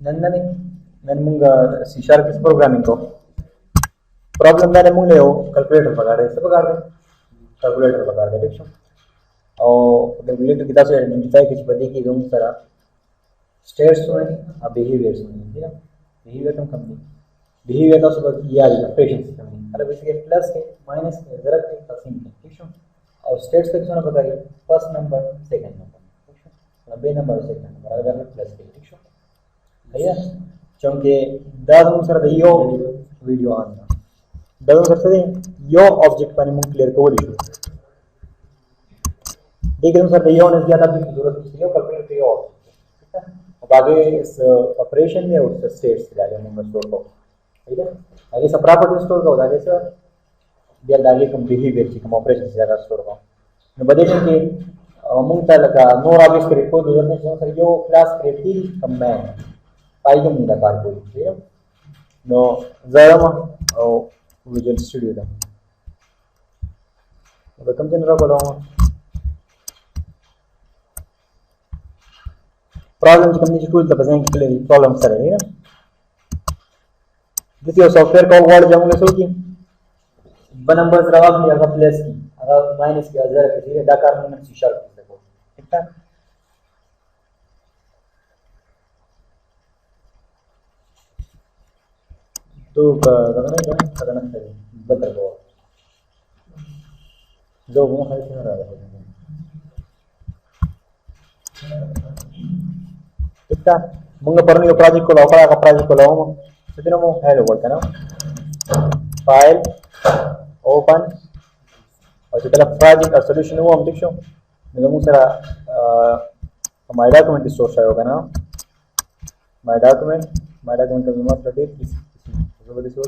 نن موږ سی شارپ کې پروګرامینګ کوو. پرابلم دا موږ له یو کیلکولیټر پکار دی. څه پکار دی؟ کیلکولیټر پکار دی. ٹھیک شو. او کیلکولیټر کې تاسو آئیډینټیفای کړئ چې په دې کې زموږ سره स्टेट्स ونه او بیهیویرز ونه دي. بیهیویر هم کم دي. بیهیویر تاسو په یاد دي اپریشنز کم دي. هغه به کې پلس کې ماینس کې ضرب کې تقسیم کې. ٹھیک شو. او स्टेट्स کې څونه پکاري؟ فرست نمبر سیکنډ نمبر. ٹھیک شو. 90 نمبر سیکنډ نمبر هغه پلس کې. ٹھیک شو. هيا چونکه دا موږ سره د یو ویډیو آن دا موږ سره یو آبجیکټ باندې موږ کلیر کولی شو. دغه موږ سره د یو نه زیات آبجیکټ ضرورت نشته. یو کیلکولیټر یو او باقي اپریشن دی او سټیټس دی موږ سٹور کوو. هيا هغه څه پراپرټي سٹور کوو. دا څه بیا دا کوم بیهیویر چې کوم اپریشن څنګه سٹور کوو. نو بده کې موږ ته لکه نور آبجیکټ کریټ کوو. ضرورت نشته سره یو کلاس کریټ کی کمباین پایګه موږ دا کار کوو. نو زرم او ویژوال سټوډیو دا به کوم څنګه راغلم پرابلم چې کوم دي چې ټول د بزنګ کې پرابلم سره دی. د یو سافټویر کول غواړي چې موږ څه وکړو په نمبرز راوړو هغه پلس کی هغه ماینس کی هزار کې دا کار موږ سی شارپ کې کوو. ٹھیک ده. तो बदल दो ಮುಂಗ ಪರನು ಯೋ ಪ್ರಾಜೆಕ್ಟ್ ಕೊಲ ಅವಕಳ ಆ ಪ್ರಾಜೆಕ್ಟ್ ಕೊಲ ಅವಮ ಇದನ್ನು ಹೇಳು ಕೊಡ್ತಾನೆ ಫೈಲ್ ಓಪನ್ और जो पहला प्रोजेक्ट का सॉल्यूशन हुआ हम देखो मतलब सारा माय डॉक्यूमेंट स्टोर से होगा ना माय डॉक्यूमेंट का मतलब डेट जो बदे सो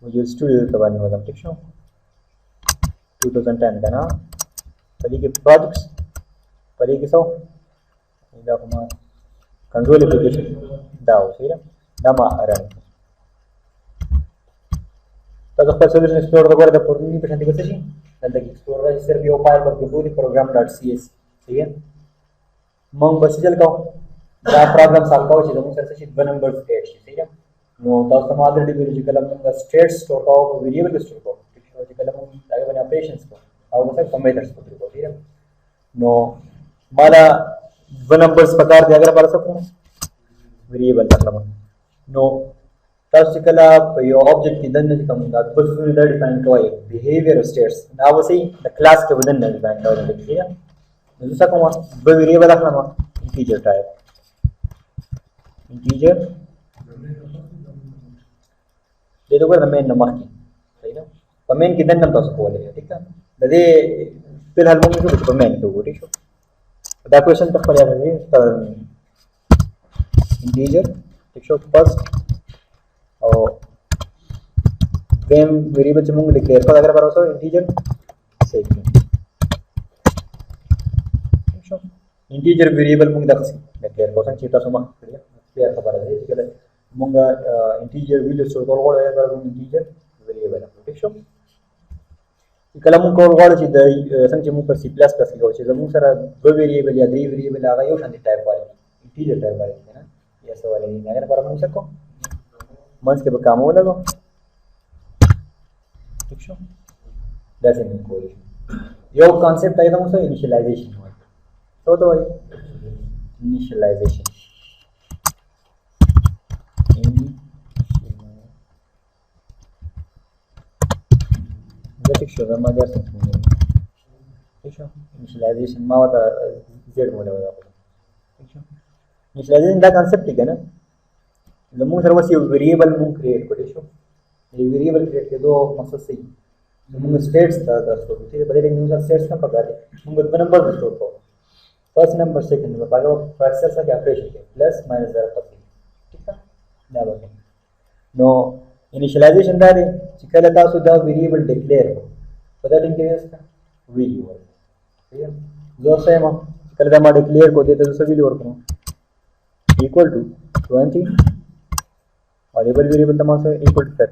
मुझे स्टूडियो का बारे में बताऊं. ठीक है 2010 का ना पहले के प्रोजेक्ट्स पहले के सो इधर हमारा कंसोल एप्लीकेशन दाव सही है दामा रन तो का सॉल्यूशन एक्सप्लोर तो कर द पूरी पेशेंट को सही नंतर एक्सप्लोर का सिर्फ यो फाइल पर पूरी program.cs सही है मग बस चल का दा प्रोग्राम सॉल्व का हो जमु सर से वन नंबर 8 सही है नो तो हम ऑलरेडी वेरिएबल का स्टेट स्टोर का वेरिएबल का स्टोर का ठीक है जो कलम आगे बने ऑपरेशंस को और वो सब मेथड्स को ठीक है नो माला वन नंबर्स प्रकार दे अगर बार सकूं वेरिएबल मतलब नो तब कला यो ऑब्जेक्ट की दन कम दा बस दा डिफाइन कोई बिहेवियर स्टेट्स ना वो सही द क्लास के वजन डिफाइन कर ठीक है दूसरा को वेरिएबल रखना इंटीजर टाइप इंटीजर दे दो कर मेन नंबर की सही ना पमेन की दन तो उसको बोले ठीक है दे फिलहाल मुझे कुछ पमेन तो ठीक है दा क्वेश्चन तक पढ़ा है इंटीजर ठीक है फर्स्ट और वेम वेरिएबल से मुंग डिक्लेयर कर अगर भरोसा इंटीजर सेकंड ठीक है इंटीजर वेरिएबल मुंग दक्स डिक्लेयर कोसन चीता सुमा क्लियर खबर है इसके मुंग इंटीजर वैल्यू स्टोर कर गोड़ है पर इंटीजर वेरिएबल ठीक है कलम को गोड़ ची द संचे मुंग सी प्लस प्लस की होची मुंग सारा दो वेरिएबल या थ्री वेरिएबल आगा यो शांति टाइप वाले इंटीजर टाइप वाले है ना ये सब वाले नहीं अगर पर मुंग सको मंच के काम हो लगो ठीक है दैट्स इन कोई यो कांसेप्ट है तो मुझे इनिशियलाइजेशन हुआ तो भाई इनिशियलाइजेशन ठीक है मैं जैसे ठीक है इनिशियलाइजेशन में होता जेड मोड होगा ठीक है इनिशियलाइजेशन का कांसेप्ट ठीक है ना लमु सर्वस ये वेरिएबल मु क्रिएट को देखो ये वेरिएबल क्रिएट के दो मकसद से मु स्टेट्स था स्टोर ठीक है बदले यूजर स्टेट्स का पकड़ मु नंबर स्टोर को फर्स्ट नंबर सेकंड नंबर बालो प्रोसेसर का ऑपरेशन के प्लस माइनस 0 तक ठीक है ना बात नो इनिशियलाइजेशन दारे चिकला ता सुधा वेरिएबल डिक्लेयर को बदले के इसका वैल्यू है ठीक है जो से हम चिकला मा डिक्लेयर को देते तो सभी वैल्यू करो इक्वल टू 20 और लेबल वेरिएबल तमाशा इक्वल टू 30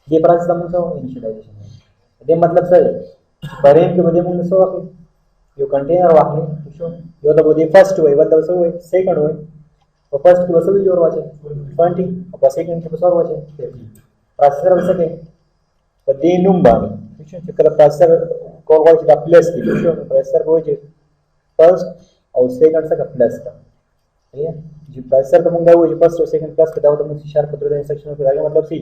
ये प्राइस तमाशा इनिशियलाइजेशन है ये मतलब सर परेन के बदे मुंग सो वाके यो कंटेनर वाके ٹھیک شو یو ته بده فرست وای بل ته وای سیکنډ وای په فرست کې وسوي جوړ واچي 20 او په سیکنډ کې وسو واچي 30 پروسیسر وسکه په دې نوم باندې ٹھیک شو چې کله پروسیسر کول غواړي چې دا پلس کې ٹھیک شو پروسیسر به وایي فرست او سیکنډ څخه پلس کا صحیح چې پروسیسر ته مونږ دا وایي چې فرست او سیکنډ پلس کدا ته موږ شارپ تر د انسټرکشن کې راغلی مطلب سی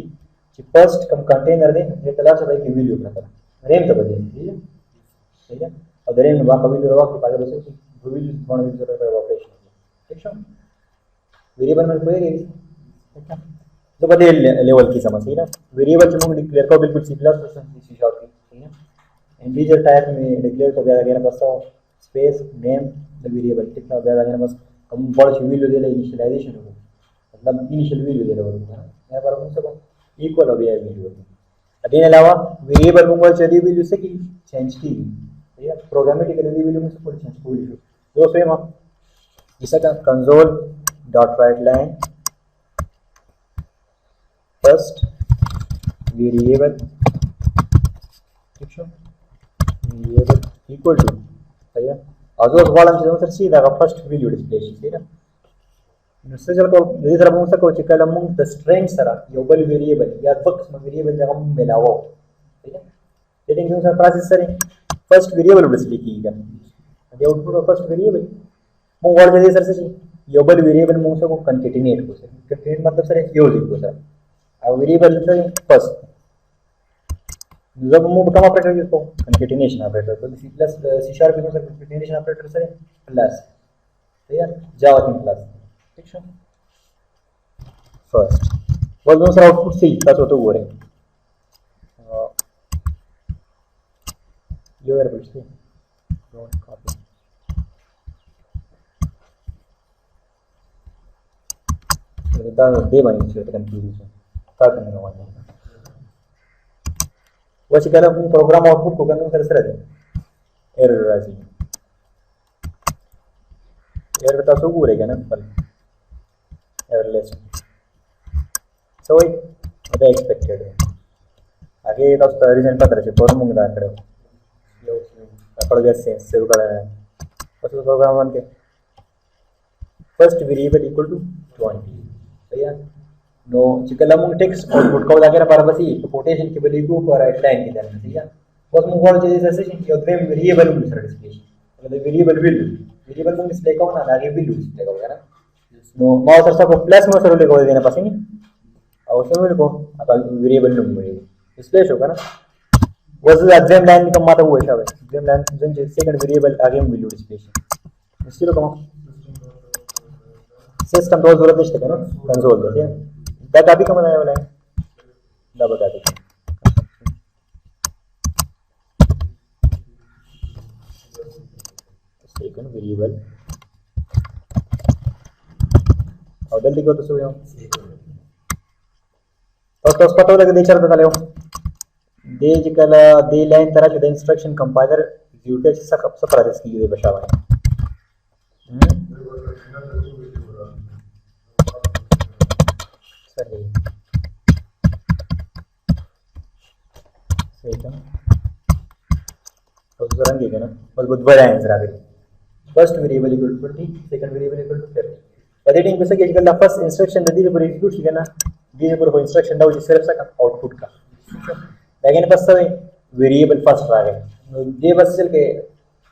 چې فرست کم کنټینر دی د تلار څخه کې ویډیو پرته ریم ته بدلی صحیح او دریم نو باقي ویډیو راوخلي پاره به څه ویډیو باندې ویډیو سره اپریشن ٹھیک شو ویریبل من کوي زه په دې لیول کې سم صحیح نه ویریبل چې موږ ډیکلیئر کوو بالکل سی پلس پرسن سی شارپ کې صحیح نه انټیجر ټایپ में ډیکلیئر کو بیا غیر بس स्पेस नेम द वेरिएबल कितना बया غیر बस हम बड़ सी वैल्यू दे ले इनिशियलाइजेशन हो मतलब इनिशियल वैल्यू दे रहे हो यहाँ पर हम सब इक्वल हो गया वैल्यू अदीन अलावा वेरिएबल को चली वैल्यू से की चेंज की ठीक है प्रोग्रामेटिकली वैल्यू में सब चेंज हो लियो दो सेम जैसा का console dot right line first variable ठीक है वेरिएबल इक्वल टू सही है और जो कॉलम से मतलब सीधा का फर्स्ट वैल्यू डिस्प्ले शी ना नसजल को दे तरह हम सको چې کله موږ د स्ट्रिंग سره یو بل ویریبل یا د قسم ویریبل دغه ملاوو صحیح ده دې څنګه سره پروسیسر فرست ویریبل ډسپلی کیږي دا आउटपुट फर्स्ट वेरिएबल موږ ورته سره څه یو بل ویریبل موږ سره کنکټینیټ کو سره کنکټینیټ مطلب سره یو لیکو سره او ویریبل سره فرست जब हम कम ऑपरेटर यूज को कंकैटिनेशन ऑपरेटर तो सी प्लस सी शार्प में sir concatenation operator sir plus ठीक है जावा की प्लस ठीक है फर्स्ट बोल दो सर आउटपुट से का तो वो है यो वेरिएबल से डोंट कॉपी दा दे बनी से कंफ्यूजन का करने वाला वैसे कल अपनी प्रोग्राम आउटपुट को करने में सर एरर राजी एरर तो सो रहेगा ना पर एररलेस सो अदे एक्सपेक्टेड आगे तो रीजन पता रहे फॉर्म मुंगा करो यो अकड़ जैसे सेव कर बस प्रोग्राम वन के फर्स्ट वेरिएबल इक्वल टू 20 सही है नो चिकला मुंग टेक्स्ट आउटपुट को लगे ना पर बस ये कोटेशन के वैल्यू को पर राइट लाइन की तरह ठीक है बस मुंग और जैसे सेशन की और वेरिएबल में सर डिस्प्ले मतलब वेरिएबल वेरिएबल मुंग डिस्प्ले का होना आगे वैल्यू डिस्प्ले का होगा ना नो माउस सर को प्लस में सर लेको देना पास नहीं और उसमें को अब वेरिएबल नो डिस्प्ले होगा ना बस एग्जाम लाइन का माता हुआ है एग्जाम लाइन जन सेकंड वेरिएबल आगे वैल्यू डिस्प्ले इसलिए को सिस्टम तो जरूरत नहीं है ना कंसोल देखिए दा काफी कम आने वाला है दा बता दे सेकंड वेरिएबल और जल्दी को तो सो जाओ तो पता लगे दे चरता ले दे जकला दे लाइन तरह के इंस्ट्रक्शन कंपाइलर एग्जीक्यूट से सब प्रोसेस की ये बशावा है सही सेकंड तो रंग है ना बस बहुत बड़ा आंसर आ गई first variable equal to 20 second variable equal to 30 editing पे से कि जब फर्स्ट इंस्ट्रक्शन दे दी पर एग्जीक्यूट किया ना दिए पर वो इंस्ट्रक्शन डाउ जो सिर्फ सा आउटपुट का लेकिन बस सब वेरिएबल फर्स्ट आ गए ये बस चल के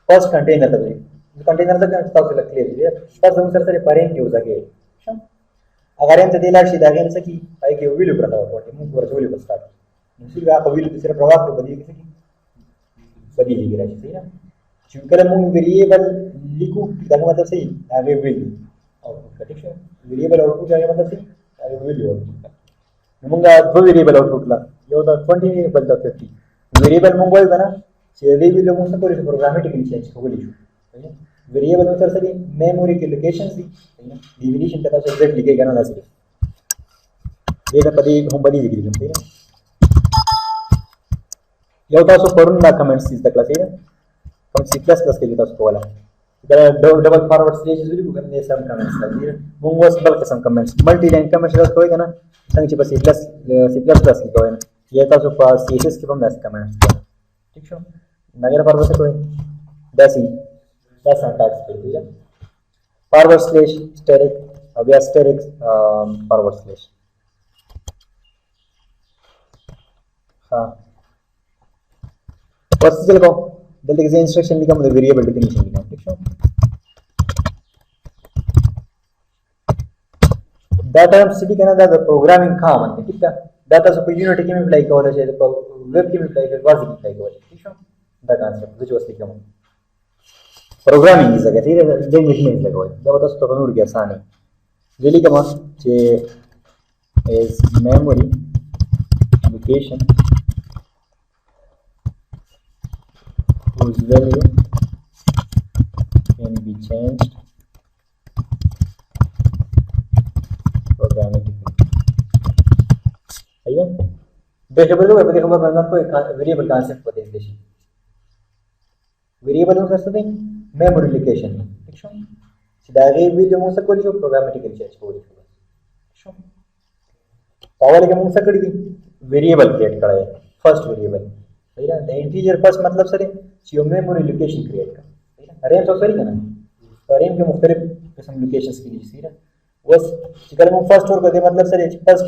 फर्स्ट कंटेनर तक कंटेनर तक स्टॉक से क्लियर है फर्स्ट हम सर पैरेंट यूज आगे अगर हम दिला शी दागे से कि आई के विल प्रता होतो मग वर्चुअली बसतात निश्चित का विल दुसरे प्रवाह को बदी की बदी जी गिरा सही ना चुकले मग वेरिएबल लिखू दागे मतलब सही आगे विल आउटपुट का ठीक है वेरिएबल आउटपुट आगे मतलब सही आगे विल आउटपुट मग दो वेरिएबल आउटपुट ला यो द 20 बदल 50 वेरिएबल मग होय बना चेदी विल मग से करू प्रोग्रामेटिकली चेंज को लिखू सही है वेरिएबल में सर सही मेमोरी की लोकेशन सी डिफिनेशन का तो एग्जैक्ट लिखेगा ना सही ये ना पदी हम बदी जिक्र करते हैं यो तो सो पढ़ूं ना कमेंट्स इस तक क्लास है हम C++ के लिए तो सो वाला डबल फॉरवर्ड स्लैश विल करने सम कमेंट्स लगी मुंगोस बल के some comments multi line comments तो होएगा ना संग बस C++ की तो है ना ये तो सो CSS के हम कमेंट्स ठीक है नगर पर बस कोई दैसी دا سنټاکس دی ٹھیک ہے فارورډ سلیش سټریک او بیا سټریک فارورډ سلیش ها واسه څه کوم دلته کې انسټرکشن لیکم د ویریبل ډیفینیشن لیکم ٹھیک شو دا ټرم سټی کنه دا د پروګرامینګ کامن دی ٹھیک ده دا تاسو په یونټ کې اپلای کولای شئ په ویب کې اپلای کولای واځي اپلای کولای ٹھیک شو دا کانسپټ د چوستې کوم پروګرامینګ is like the language means like what دا تاسو ته نور کې آسان دی دلی کوم چې is memory location whose value can be changed programmatically صحیح ہے بے خبر کو بے خبر بننا کوئی ویریبل کانسیپٹ پتہ ہے دیشی ویریبل نو څه دی memory location ٹھیک شو چې دا غي ویډیو موږ څه کولی شو پروګرامټیکلی چینج کولی شو شو پاور کې موږ څه کړی دي ویریبل کریټ کړی فرست ویریبل صحیح ده د انټیجر فرست مطلب سره چې یو memory location کریټ کړه صحیح ده ریم څه سری کنه ریم کې مختلف قسم لوکیشنز کې دي صحیح ده وس چې کله موږ فرست ورکړو د مطلب سره چې فرست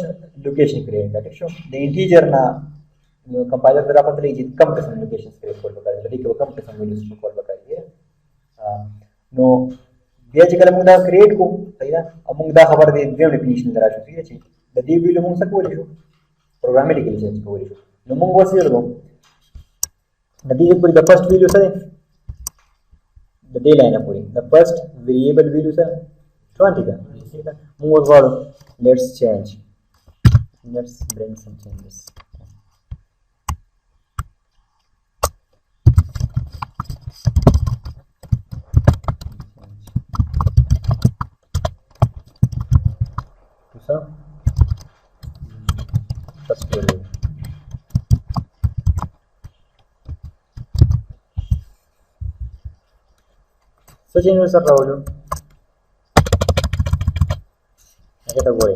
لوکیشن کریټ کړه ٹھیک شو د انټیجر نه کمپایلر درا پته لګي چې کم قسم لوکیشنز کریټ کول وکړي لکه کم قسم ویلیوز کول وکړي نو بیا چې کله موږ دا کریټ کوو صحیح ده موږ دا خبر دی دویم ډیفینیشن دراشو صحیح ده چې د دې ویلیو موږ څه کولی شو پروګرامټیکلی چینج کولی شو نو موږ وس یې ورغو د دې پورې د فرست ویلیو سره د دې لاینه پورې د فرست ویریبل ویلیو سره 20 ده صحیح ده موږ ورغو let's bring some changes first variable so change sir Rahul এটা করে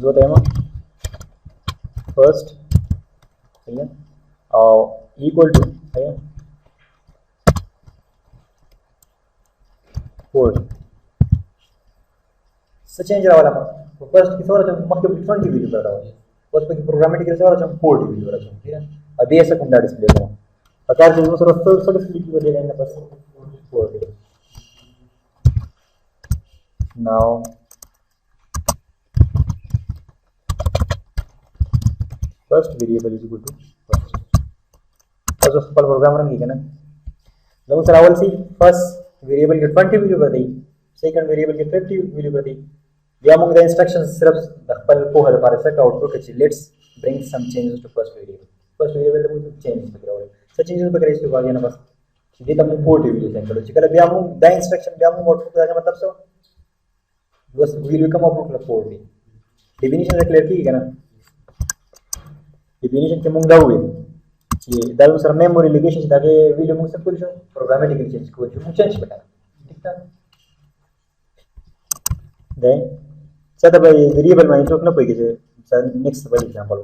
जो tema first ठीक है और equal to ठीक है code से चेंज रावाला तो फर्स्ट की सोरा जो मक्के 20 वैल्यू कर रहा है उस पे प्रोग्रामेटिक सोरा जो 40 वैल्यू कर रहा है ठीक है अब ये सेकंड डिस्प्ले को पता है जो सोरा तो डिस्प्ले की वैल्यू लेना बस 40 now first variable is equal to first also simple program run किया ना जब सर अवल सी फर्स्ट वेरिएबल के 20 वैल्यू कर दी सेकंड वेरिएबल के 50 वैल्यू कर दी या मोग द इंस्ट्रक्शंस सिर्फ दखल को हद पारे से आउटपुट के let's bring some changes to first variable तो मुझे चेंजेस वगैरह वाले सब चेंजेस वगैरह इसके बाद ये ना बस सीधे तम 40 वैल्यू सेंड करो चिकला बिया मोग द इंस्ट्रक्शन बिया मोग आउटपुट का मतलब सो बस वैल्यू कम आउटपुट का 40 डेफिनेशन से क्लियर की है ना डेफिनेशन के मोग दावे कि दावे सर मेमोरी लोकेशन से दागे वैल्यू मोग सब कुछ प्रोग्रामेटिकली चेंज को चेंज बता ठीक है then sada by variable ma introduce na poige je next by example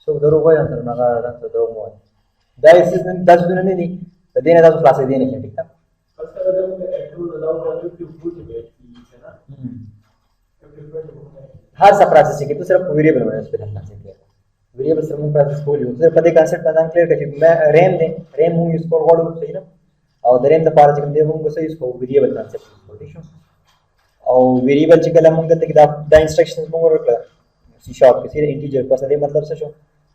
so daro boy answer na ga answer daro mo da is das dun ne ni dena da class de ne ठीक है बस का जब active down value की फुल है ना हर सब प्रोसेस के तो सिर्फ वेरिएबल में उस पे रखना चाहिए वेरिएबल सिर्फ हम प्रोसेस को यूज सिर्फ पते कांसेप्ट पता क्लियर कर मैं रैम दे रैम हूं इसको कोड सही ना और दरेम द पार चिकन देव को सही इसको वेरिएबल कांसेप्ट ठीक है और वेरिएबल चिकन हम कहते कि द इंस्ट्रक्शंस मोर रखला सी शार्प के सीधे इंटीजर पास दे मतलब से छो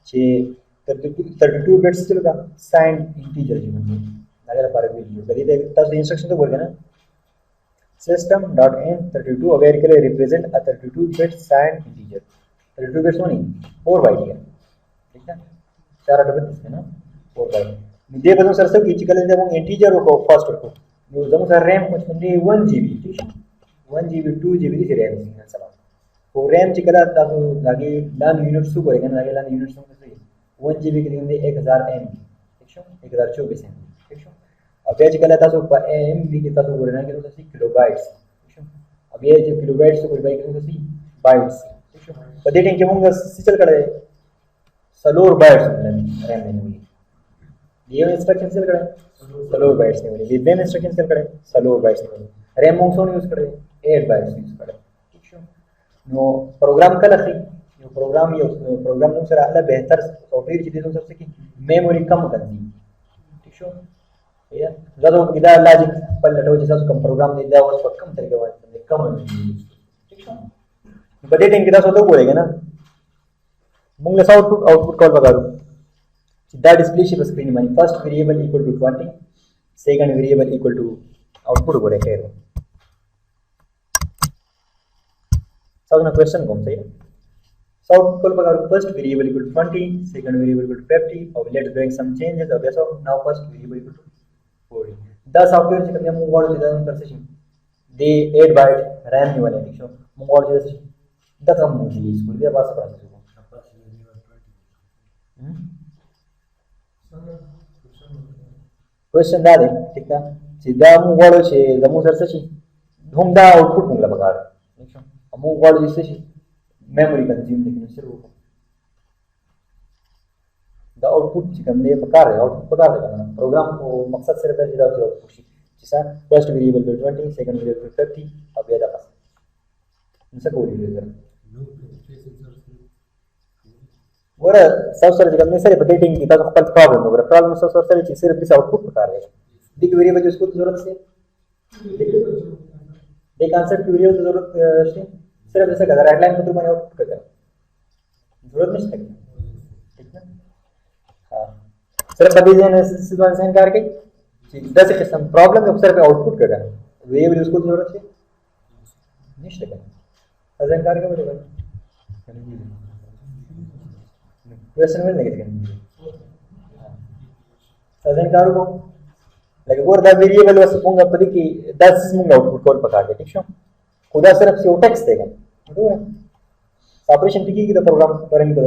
छे 32 बिट्स चलेगा साइंड इंटीजर जी म्हणजे अगर पार वैल्यू कदी दे तब इंस्ट्रक्शन तो बोल गया ना system.in32 अवेयर के लिए represent a 32 bit signed integer 32 बिट्स नहीं 4 बाइट है ठीक है 4 अक्षर है ना 4 बाइट दे बदो सर सब की चिकल दे हम इंटीजर को फर्स्ट को यो जम सर रैम कुछ नहीं 1 GB ठीक है 1 GB 2 GB दी रैम सिंगल सलाम तो रैम चिकल ता लागे लान यूनिट सु करे ना लागे लान यूनिट सु सही 1 GB के लिए 1000 MB ठीक है 1024 MB ठीक है अब ये चिकल ता सो MB के ता सो करे ना कि तो 6 किलोबाइट्स ठीक है अब ये जो किलोबाइट्स को बाइट के तो 6 बाइट्स ठीक है तो डेटिंग के हम सिचल करे सलोर बाइट्स रैम में हुई ये इंस्ट्रक्शन सेल करें स्लो बाइट्स नहीं मिली वेम इंस्ट्रक्शन सेल करें स्लो बाइट्स नहीं मिली रैम मोंग यूज करें 8 बाइट्स यूज करें ठीक है नो प्रोग्राम का लखी यो प्रोग्राम नो सर अला बेहतर सॉफ्टवेयर चीजें तो सबसे की मेमोरी कम करनी ठीक है या जब इधर लॉजिक पर लटो जैसा उसका प्रोग्राम दे दिया उस पर कम तरीके वाले कम ठीक है बड़े टाइम के साथ तो बोलेगा ना मुंगले सा आउटपुट कॉल बगा दो सीधा डिस्प्ले शिप स्क्रीन में first variable equal to 20 second variable equal to output बोले है सब ना क्वेश्चन कौन सही है so आउटपुट कॉल बगा दो first variable equal to 20 second variable equal to 50 और लेट्स डूइंग सम चेंजेस और so now first variable equal to 40 10 software से कम मुंग वाले से कर से दे 8 बाइट रैम नहीं वाले ठीक है मुंग वाले से 10 हम मुझे स्कूल के पास पढ़ा क्वेश्चन दा दे ठीक है सीधा मु वालो छे जमु सर से हम दा आउटपुट मुंगला बगाड़ ठीक है मु वालो जिससे मेमोरी कंज्यूम लेकिन सिर्फ दा आउटपुट चिकन दे पकार है आउटपुट पकार है प्रोग्राम को मकसद से रहता है जिदा आउटपुट जैसा फर्स्ट वेरिएबल पे 20 सेकंड वेरिएबल पे 30 अब ये दा बस इनसे कोई नहीं है और सब सर जब नेसरी अपडेटिंग की तो कल प्रॉब्लम होगा प्रॉब्लम सब सर चीज सिर्फ इस आउटपुट बता रहे हैं दिख वेरिएबल जिसको जरूरत से देख कांसेप्ट वेरिएबल की जरूरत से सिर्फ जैसे अगर हेडलाइन को तुम्हारे आउटपुट कर जरूरत नहीं है ठीक है हां सिर्फ बदीजन सिद्धांत से इनकार के दस किस्म प्रॉब्लम के सिर्फ आउटपुट कर रहा है वेरिएबल उसको जरूरत है नहीं है अजन इनकार के बोले क्वेश्चन में नहीं करेंगे अजन कारो को लगे और दा वेरिएबल वस मुंगा पदी की 10 मुंगा आउटपुट कॉल पका दे ठीक है खुदा सिर्फ से टेक्स्ट देगा तो है ऑपरेशन टिकी की तो प्रोग्राम करेंगे तो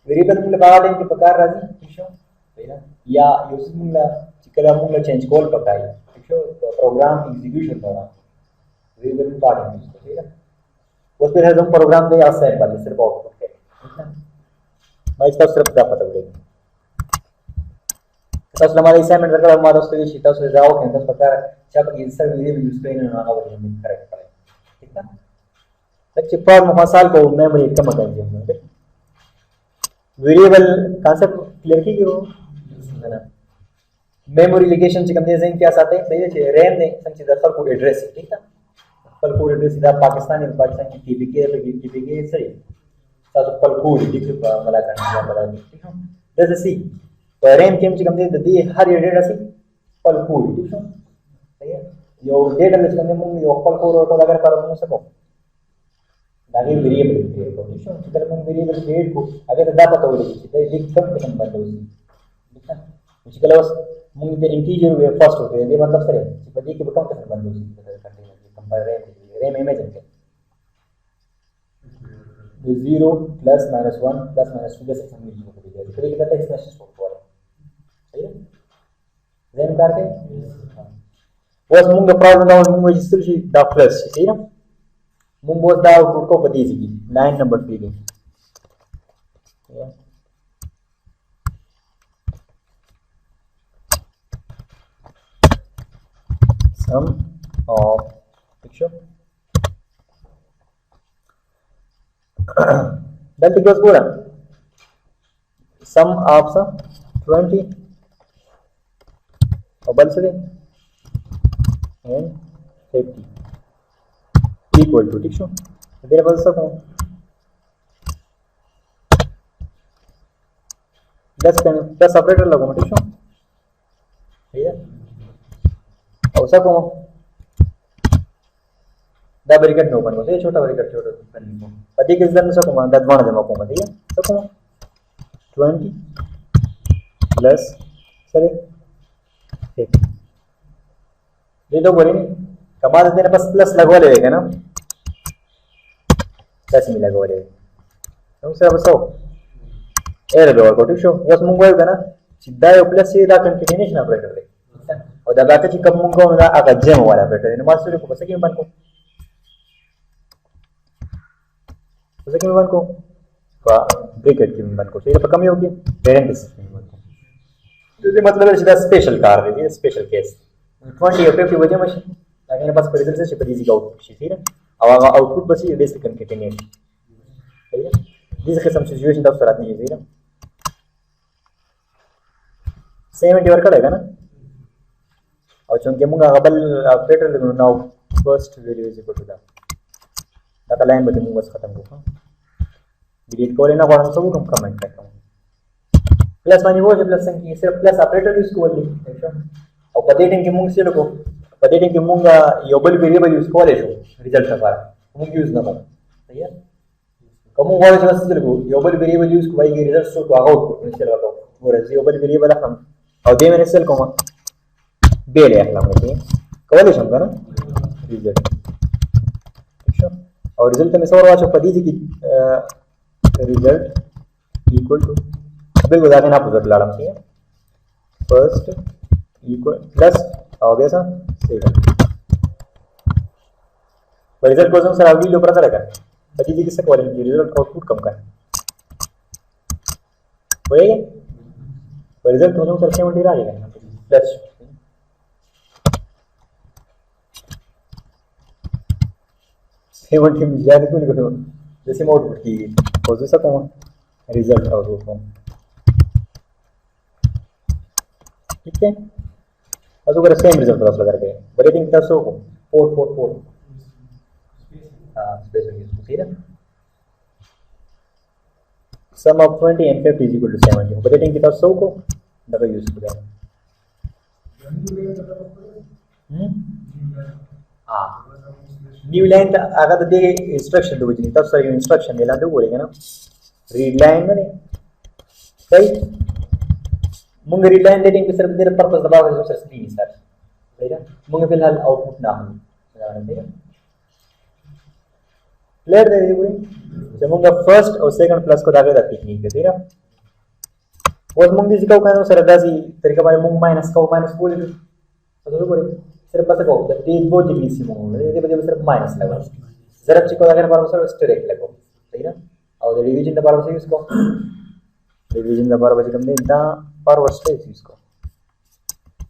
वेरिएबल मुंगा बाहर देंगे पकार राजी ठीक है ना या यूज मुंगा चिकला मुंगा चेंज कॉल पकाई ठीक है प्रोग्राम एग्जीक्यूशन होना वेरिएबल पार्ट है ठीक है उस पे हम प्रोग्राम दे असाइन वाले सिर्फ आउटपुट है ठीक है मैं इसका सिर्फ दा पता लगेगा तो हमारे असाइनमेंट करके हमारा उसके शीटा से जाओ के अंदर पता क्या कि इंसर वेरिएबल यूज करेंगे ना ना वो हमें करेक्ट पड़े ठीक है लेक्चर पर मसाल को मेमोरी कम कर दिया हमने वेरिएबल कांसेप्ट क्लियर की हो है ना मेमोरी लोकेशन से कम दे क्या आते हैं सही है रैम ने संचित फल को एड्रेस ठीक है फल को एड्रेस सीधा पाकिस्तानी टीपीके सही साथ फल को लिख मला करना मला ठीक है जैसे सी तो रैम केम से कम दे हर डेटा से फल को ठीक है सही है यो डेटा में कम दे यो फल को अगर पर हम सको दागे वेरिएबल क्रिएट को ठीक है चित्र में वेरिएबल क्रिएट को अगर दा पता हो तो लिख कम से कम बंद हो ठीक है मुझे बस मुंग दे इंटीजर वे फर्स्ट होते हैं ये मतलब सर बदी के कम से बंद हो कंटेनर कंपेयर रैम इमेज है 0 प्लस माइनस 1 प्लस माइनस 2 जैसे हम यूज करते हैं तो ये कहता है एक्सप्रेशन फॉर सही है जैन करके बस मुंग प्रॉब्लम ना मुंग जिससे शी द प्लस सही ना मुंग बस दा आउटपुट को बदी जी लाइन नंबर 3 की sum of picture that equals good sum of 20 obviously and 50 equal to ठीक है तेरे पास सकूं प्लस ऑपरेटर लगाऊं ठीक है और सकूं दा ब्रैकेट में ओपन को छोटा ब्रैकेट छोटा करने को पति के अंदर में सकूंगा 10 बाण जमा को ठीक है सकूंगा 20 प्लस सर ठीक ये तो बोले नहीं कमा देते ना बस प्लस लगवा लेगा ना 10 में लगवा लेगा तो सर बस एरर दो को ठीक है बस मुंगो है ना सीधा प्लस सीधा कंटिन्यूएशन ऑपरेटर है और दबाते कि कम मुंगो ना आगा जेम वाला ऑपरेटर है मास्टर को बस के बन को तो सेकंड वन को ब्रैकेट की वन को सही पर कमी होगी पेरेंथेसिस में वन को तो मतलब है सीधा स्पेशल कार दे स्पेशल केस 20 या 50 वजह मशीन ताकि बस रिजल्ट से पदी का आउटपुट शी ठीक है अब आउटपुट बस ये बेसिक कंटिन्यूस ठीक है जिस किस्म से सिचुएशन तब सरात नहीं है ना सेम इंटीवर करेगा ना और चूंकि मुंगा कबल ऑपरेटर लगनो now first value is equal to that line बदे मुंगा खत्म को डिलीट को लेना कौन सा वो कमेंट करता हूं प्लस मानी वो प्लस संख्या सिर्फ प्लस ऑपरेटर यूज को ले और पदेटिंग के मुंग से लोगो पदेटिंग के मुंगा योबल वेरिएबल यूज को ले जो रिजल्ट का फार मुंग यूज ना कर सही है कम वो जो से लोगो योबल वेरिएबल यूज को भाई के रिजल्ट को आउटपुट में चला को वो योबल वेरिएबल हम और दे मैंने सेल को बेले अखला मुझे कवले शंका ना रिजल्ट ठीक है और रिजल्ट में सवाल वाचो पदी जी की रिजल्ट इक्वल टू बिल्कुल जाके ना पुजट लाड़म से फर्स्ट इक्वल प्लस हो गया सा सेकंड रिजल्ट को सर अगली लो प्रकार का पति जी किससे क्वालिटी रिजल्ट आउटपुट कम का होएगा रिजल्ट को सर 70 आ जाएगा प्लस सेवन ज्यादा क्यों नहीं करो जैसे मैं आउटपुट की हो सकूँ रिजल्ट आउटपुट ठीक है और अगर सेम रिजल्ट वाला लगा के रेटिंग का सो को 444 हां स्पेशल यूज ठीक है सम ऑफ 20 and 50 is equal to 70 रेटिंग की तरफ सो को लगा यूज कर हां न्यू लाइन अगर दे इंस्ट्रक्शन दो जी तब सर इंस्ट्रक्शन मिला दो बोलेंगे ना रीड लाइन में सही मुंगे रीड लाइन रेटिंग पे सिर्फ देर पर्पस दबा के सर स्क्रीन सर सही है मुंगे फिलहाल आउटपुट ना हो ठीक है क्लियर दे दी पूरी जब मुंगे फर्स्ट और सेकंड प्लस को दागे जाती ठीक है ठीक है वो मुंगे जी का कहना सर दासी तरीका बाय मुंग माइनस का माइनस बोल तो बोले सिर्फ बस को ते दो डिग्री से मुंगे ये वजह सिर्फ माइनस लगा जरा चिको दागे पर सर स्ट्रेट लगो सही ना और डिवीजन द पर से इसको डिवीजन द पर बजे कम दा फॉरवर्ड स्पेस इसको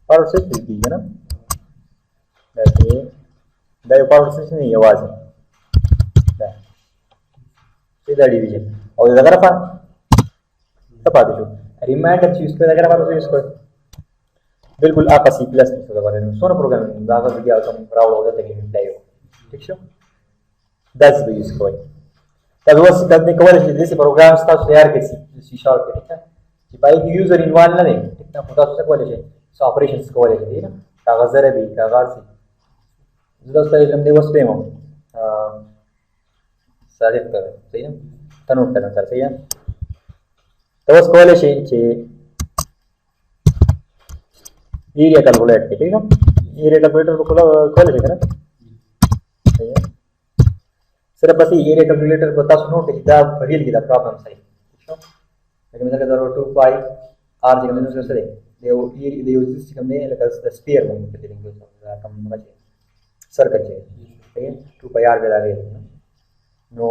फॉरवर्ड स्पेस दी है ना जैसे द फॉरवर्ड स्पेस नहीं आवाज है सीधा डिवीजन और अगर अपन तपा दो रिमाइंडर चीज को अगर अपन इसको बिल्कुल आपसी प्लस की तो बारे में सोना प्रोग्रामिंग दागा दिया कम राउंड हो जाता है कि प्ले हो ठीक है दैट्स द यूज कोई तब वो करने को वाले जैसे प्रोग्राम्स था तैयार कैसी सी शार्प ठीक है कि भाई यूजर इन्वॉल्व ना नहीं ठीक ना खुदा से कॉलेज है सो ऑपरेशंस को वाले ठीक ना कागज रे भी कागज से दोस्त है हम देवस पे हम साजिद कर सही ना तनोट करना सर सही है तो उस कॉलेज है एरिया कैलकुलेट ठीक है एरिया कैलकुलेटर को कॉलेज है ना सही है सिर्फ बस एरिया कैलकुलेटर को तास नोट किदा रियल किदा प्रॉब्लम सही ठीक है लेकिन मतलब जरा 2 पाई आर जी कम से they use this कम ने like the sphere में के देंगे तो कम बचे सर्कल चाहिए ठीक है 2 पाई आर के दागे नो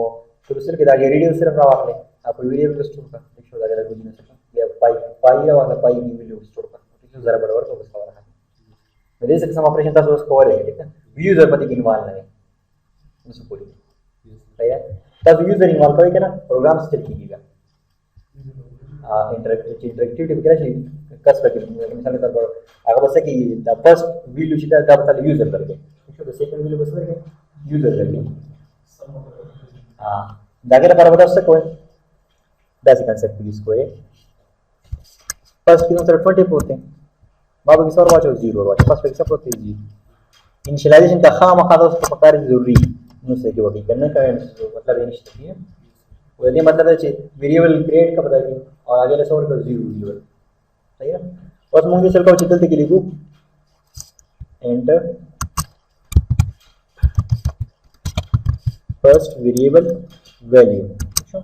तो सिर्फ के दागे रेडियल सिर्फ रहा आपने आप वेरिएबल को स्टोर कर एक शो दागे लगा नहीं या पाई वाला पाई की वैल्यू स्टोर कर ठीक है जरा बराबर तो उसका वाला है मेरे से सम ऑपरेशन था उसको और है ठीक है यूजर पति की इन्वॉल्व नहीं उसको पूरी सही है तब यूजर इन्वॉल्व करेगा ना प्रोग्राम स्टेप कीजिएगा इंटरेक्टिविटी वगैरह चाहिए कस पे मिसाल के तौर पर अगर बस कि द फर्स्ट वैल्यू सीधा द बता यूजर करके ठीक है द सेकंड वैल्यू बस करके यूजर करके हां दागे पर बता सकते कोई बेसिक कांसेप्ट इसको है फर्स्ट की नंबर 20 होते हैं बाबू की सर वाचो 0 वाचो फर्स्ट पे सब होते हैं इनिशियलाइजेशन का खामा खादा उसको पकार जरूरी नो से कि वही करना का मतलब इनिशियल है वो यदि मतलब है वेरिएबल क्रिएट का पता है और आगे ले सॉर्ट कर 0 वेरिएबल सही है बस मुंगे चल का चित्रते के लिए एंटर फर्स्ट वेरिएबल वैल्यू अच्छा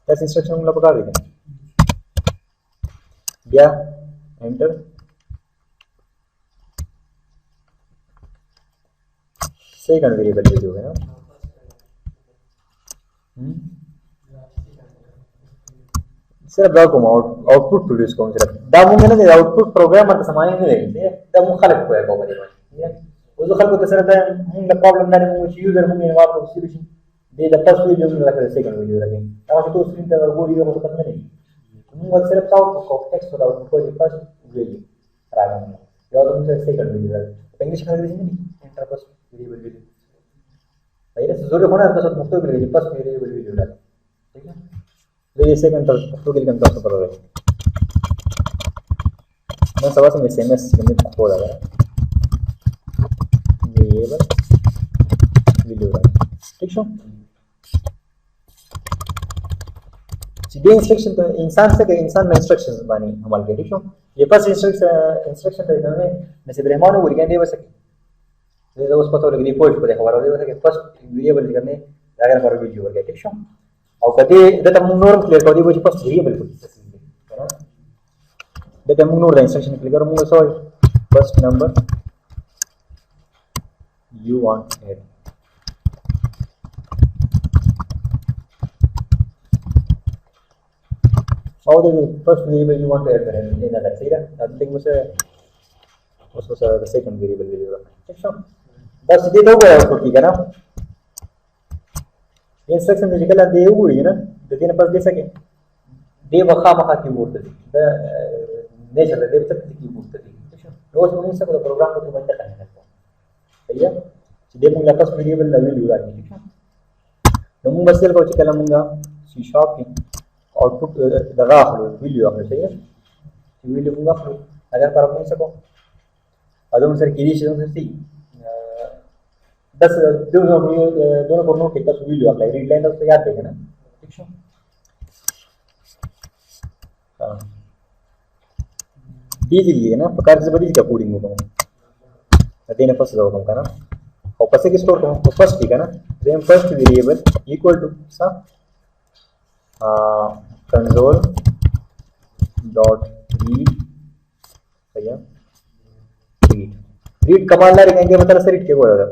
इस इंस्ट्रक्शन को पकड़ देंगे या एंटर सेकंड वेरिएबल वैल्यू है ना صرف دا کوم आउटपुट प्रोड्यूस کوم صرف دا مونږ نه دی आउटपुट پروګرام ته سمانه نه دی دا مونږ خلق کوی کوم دی وزو خلکو ته سره دا مونږ د پرابلم نه مونږ چې یوزر مونږ نه واپس سولوشن دی د فرست ویډیو موږ راکړل سیکنډ ویډیو راکړي دا چې تاسو سکرین ته ورګورئ یو څه پته نه دی موږ صرف تاسو کو ټیکسټ ولا کو چې فرست ویډیو راغلی یو د موږ سیکنډ ویډیو راکړي په انګلیش کې راځي نه انټر فرست ویډیو ویډیو دا یې زوره خونه تاسو مختو کې فرست ویډیو ویډیو راکړي ٹھیک ہے ये सेकंड तक तो के लिए तक पर रहे मैं सवा से एसएमएस में खोल रहा है ये बस वीडियो रहा ठीक है सीधे इंस्ट्रक्शन तो इंसान से के इंसान में इंस्ट्रक्शंस बानी हमारे के ठीक है ये फर्स्ट इंस्ट्रक्शन तो इन्होंने नसीब रहमान को रिकॉर्ड दे सके ये तो उस पता लगी रिपोर्ट को देखा वाला दे सके फर्स्ट वेरिएबल करने अगर पर वीडियो हो गया ठीक है او کدی دته موږ نورم کلیئر کوو دی چې پس ویریبل کوي کنه دته موږ نور د انسترکشن کلیئر کوو موږ سوال فرست نمبر you want add او د فرست ویریبل you want to add in that سیدا نثing was the second variable value ٹھیک ہے بس دې ته وګورئ اوټپوټ کې کنه इंस्ट्रक्शन में निकला दे हुई है ना तो दिन पर दे सके दे वखा मखा की मूर्त थी द नेचर दे तक की मूर्त थी रोज में से को प्रोग्राम को बंद करने लगता सही है दे मुंगा फर्स्ट वेरिएबल ला वैल्यू राखी ठीक है तो मुंगा बस को चिकला मुंगा सी शार्प की आउटपुट दगा खलो वैल्यू आखिर सही है वैल्यू मुंगा खलो अगर पर अपने सको अदम सर की दी से सी 10 दोनों को नोट के 10 वीडियो अप्लाई रीड लाइन तो याद देगा ना ठीक है हां इजीली है ना प्रकार से बड़ी का कोडिंग होगा देने फर्स्ट होगा का ना और कैसे की स्टोर करो फर्स्ट ठीक है ना then first variable equal to सा कंसोल डॉट रीड सही है रीड कमांड ला रहेंगे मतलब से रीड के बोला था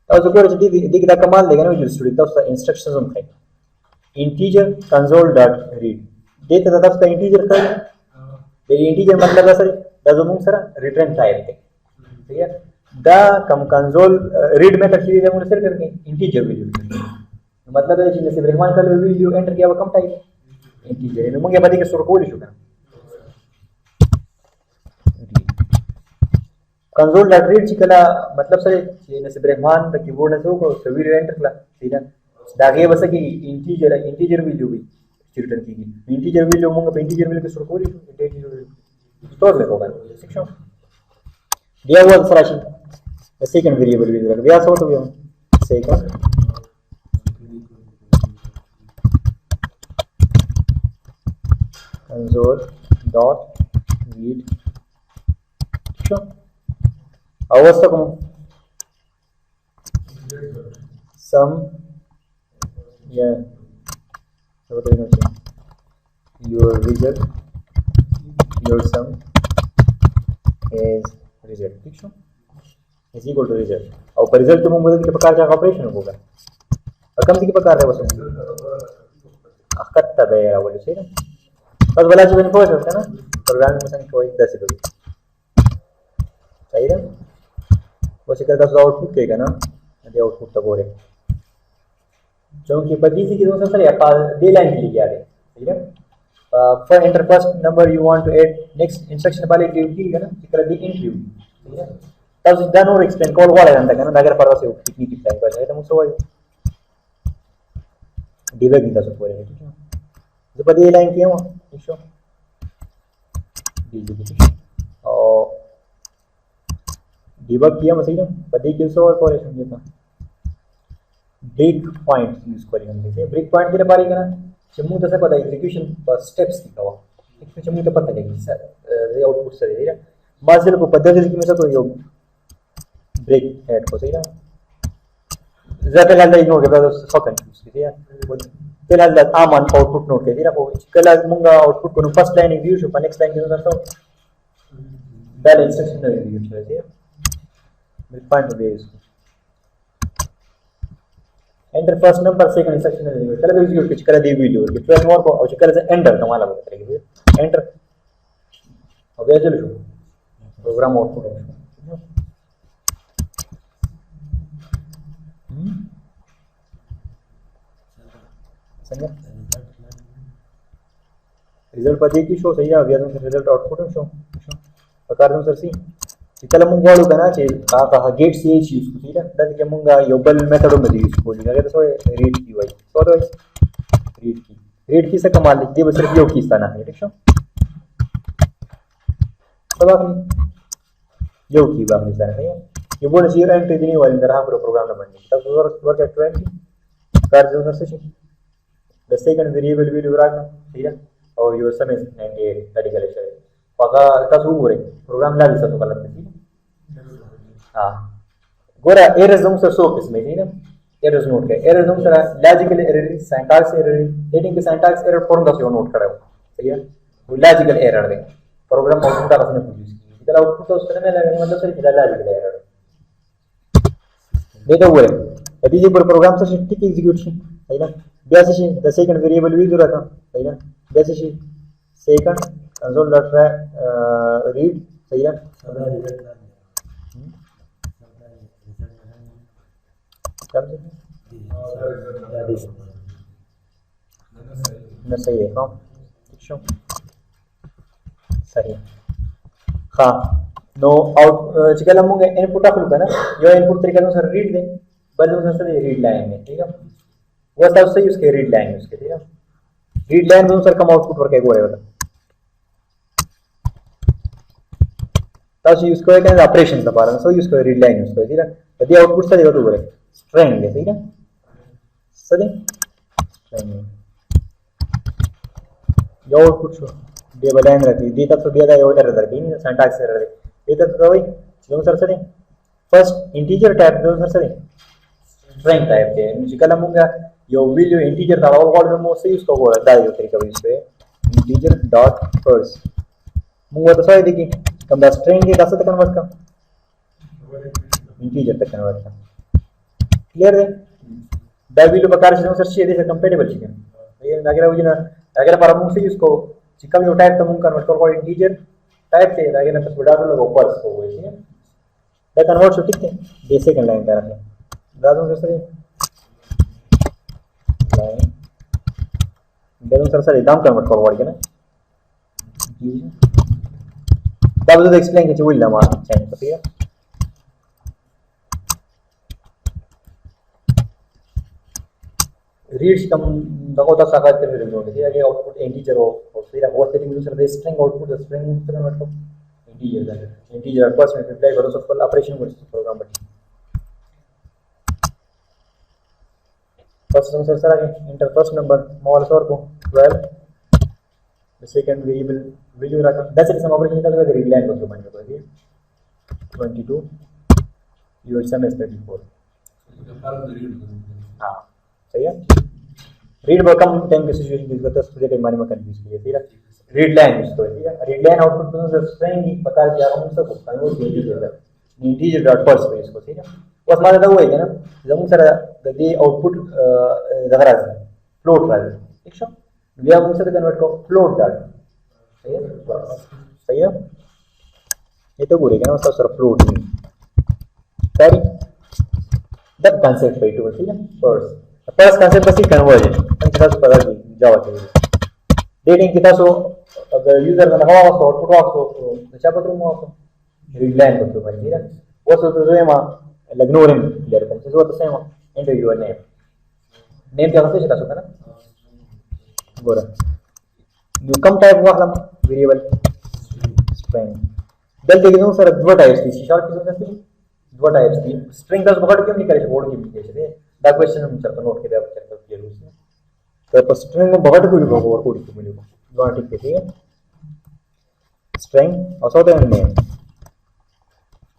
तो ज़रूर जब दी का कमांड लेगा ना विजुअल स्टूडियो तब उसका इंस्ट्रक्शंस हम खाएं इंटीजर console.read देते तब उसका इंटीजर का ये इंटीजर मतलब है सर दा जो मुंग सर रिटर्न टाइप है ठीक है दा कम कंसोल रीड मेथड सीधे हम उसे करके इंटीजर वैल्यू मतलब है जैसे रहमान का वैल्यू एंटर किया वो कम टाइप इंटीजर है मुंगे बदी के स्टोर को लिखो करना console.read चिकला मतलब सर ये नसीब रहमान द कीबोर्ड ने सो को सभी एंटर कला सीधा दागे बस कि इंटीजर वैल्यू भी रिटर्न की इंटीजर वैल्यू मुंगा इंटीजर वैल्यू के स्टोर को लिखो इंटीजर स्टोर में होगा शिक्षण दिया हुआ सराशी सेकंड वेरिएबल वैल्यू रख दिया सो तो भी सेकंड console.read शिक्षण अवस्था को सम या what is it your result your sum is result ठीक है is equal to result और पर रिजल्ट में मुझे के प्रकार का ऑपरेशन होगा और कम से प्रकार है बस अखत है यार बोले सही ना बस वाला जीवन को होता है ना प्रोग्राम में संख्या कोई 10 होगी सही है वो शिकर का आउटपुट कहेगा ना ये आउटपुट तक हो रहे क्योंकि पति से कितने सर या दे लाइन के लिए आ रहे ठीक है for enter first number you want to add next instruction वाले की है ना शिकर दी इंटरव्यू ठीक है तब डन और एक्सप्लेन कॉल वाला है ना अगर पर से टेक्निक की टाइप है तो मुझसे वो डिबग नहीं कर सकते हैं ठीक है जो पति लाइन किया हुआ ठीक है और डिबग किया मतलब ना पति के सो और ऑपरेशन देता ब्रेक पॉइंट यूज करेंगे हम जैसे ब्रेक पॉइंट के बारे में ना चमू तसा पता एग्जीक्यूशन पर स्टेप्स दिखावा इसमें चमू तो पता नहीं सर ये आउटपुट सर है ना मास्टर को पद्धति की में से तो ये ब्रेक ऐड को सही ना ज्यादा लाल इग्नोर के बाद सो कंफ्यूज की है पहला लाल आमन आउटपुट नोट के ना वो कल मुंगा आउटपुट को फर्स्ट लाइन एग्जीक्यूट हो नेक्स्ट लाइन के करता हूं पहले इंस्ट्रक्शन में एग्जीक्यूट होती है ब्रेक पॉइंट दे इसको enter first number second instruction आहे त्याला एक्झिक्यूट करायची करा देवी व्हिडिओ की ट्वेल्थ मोर को औषध करायचं एंटर तुम्हाला बघा की एंटर अब ये चलो प्रोग्राम आउटपुट है समझा रिजल्ट पदी की शो सही है अभी रिजल्ट आउटपुट है शो प्रकार सर सी त्याला मग वाढू का ना चे का गेट सी एच यूज ठीक है दादा के मग योबल मेथड मध्ये यूज कोली अगर तो रीड की वाई तो रीड की से कमाल लिख दे बस सिर्फ यो की स्थान है ठीक है सब आपने यो की बात नहीं है ये बोले जीरो एंट्री देने वाले अंदर आप प्रोग्राम ना बनने तब वर्क एट 20 कार्ड जो सर से the second variable will you run ठीक है और your sum is 98 that is correct पका का शुरू हो रहे प्रोग्राम ला दिसा तो गलत नहीं हां गोरा एरर्स हम सर सो किसमें ठीक है एरर्स नोट कर एरर्स हम sir logical error syntax error heading के सिंटैक्स एरर फॉर्म का नोट करा सही है वो लॉजिकल एरर है प्रोग्राम आउटपुट का उसने प्रोड्यूस की इधर आउटपुट तो उसने में लगे मतलब सर इधर लॉजिकल एरर देखो वो है यदि ये प्रोग्राम से ठीक एग्जीक्यूशन सही ना बेसिस द सेकंड वेरिएबल भी जो रखा सही ना basis second console dot read सही है ना सही है हाँ सही हाँ नो आउट चिकन हम इनपुट आप लोग ना यो इनपुट तरीके से रीड दे बदल से रीड लाइन में ठीक है वो सब से यूज के रीड लाइन उसके ठीक है रीड लाइन में सर कम आउटपुट वर्क है वो है तब यूज को है ऑपरेशन का पारण सो यूज को रीड लाइन यूज को ठीक है यदि आउटपुट से देखो तो बोले स्ट्रिंग है ठीक है सही स्ट्रिंग यो आउटपुट शो दे लाइन रहती दे तब तो दिया था यो एरर रहती नहीं सिंटैक्स एरर है ये तब तो भाई जो सर से फर्स्ट इंटीजर टाइप दो सर से स्ट्रिंग टाइप के म्यूजिकल होगा यो वैल्यू इंटीजर था और वर्ड में मोस्ट यूज को बोला था ये तरीका भी इसपे इंटीजर डॉट फर्स्ट मुंह तो सही देखिए कम द स्ट्रिंग के कैसे कन्वर्ट का इंटीजर तक कन्वर्ट का क्लियर है द वैल्यू प्रकार से सर से कंपैटिबल चिकन ये अगर वो ना अगर पर मुंह से इसको चिकन यो टाइप तो मुंह कन्वर्ट कर इंटीजर टाइप से अगर ना कुछ बड़ा लोग ऊपर को हुए ठीक है द कन्वर्ट ठीक है दे सेकंड लाइन कर रहे दादू सर लाइन दादू सर दाम कन्वर्ट कर वर्ड के ना दादू तो एक्सप्लेन के चुल लमा चेंज ठीक है रीड्स कम दगोता साकात के फिर नोट है कि आउटपुट इंटीजर हो फिर वो सेटिंग यूजर दे string output the string convert को इंटीजर फर्स्ट में रिप्लाई करो सब ऑपरेशन को program but first answer sir आगे इंटर फर्स्ट नंबर स्मॉल सॉर को 12 द सेकंड वेरिएबल वैल्यू रखा दैट्स इट सम ऑपरेशन का तो रीड लाइन को बन जाएगा 22 योर सम इज 34 हां सही है रीड बकम टाइम के सिचुएशन की तो स्टूडेंट के माने में कंफ्यूज किया फिर रीड लाइन उसको ठीक है रीड लाइन आउटपुट में से स्ट्रिंग की प्रकार क्या हम सब कन्वर्ट कर देगा इंटीजर डॉट फर्स्ट पे इसको ठीक है बस माने तो हुआ है ना जब सर द आउटपुट जगह फ्लोट रहा है ठीक है वी हम से कन्वर्ट को फ्लोट डॉट सही है ये तो बोलेगा ना सब सर फ्लोट में सॉरी द कांसेप्ट पे टू ठीक है फर्स्ट कांसेप्ट बस कन्वर्जन कितना सो पता जावा के डेटिंग कितना सो अगर यूजर का हवा सो आउटपुट वासो अच्छा पत्र मो रीड लाइन को भाई ठीक है वो सो तो जो लगनोरम क्लियर कम से वो तो सेम एंटर योर नेम क्या होता है चला सकता ना गोरा न्यू कम टाइप हुआ हम वेरिएबल स्ट्रिंग दल देखो सर दो टाइप्स थी शॉर्ट किसमें थी दो टाइप्स थी स्ट्रिंग का बहुत क्यों नहीं करे बोर्ड की एप्लीकेशन है द क्वेश्चन हम चलते नोट के आप चेक कर उसमें तो पर स्ट्रिंग में बहुत कुछ होगा और कोड को मिलेगा दोनों ठीक है स्ट्रिंग और so the name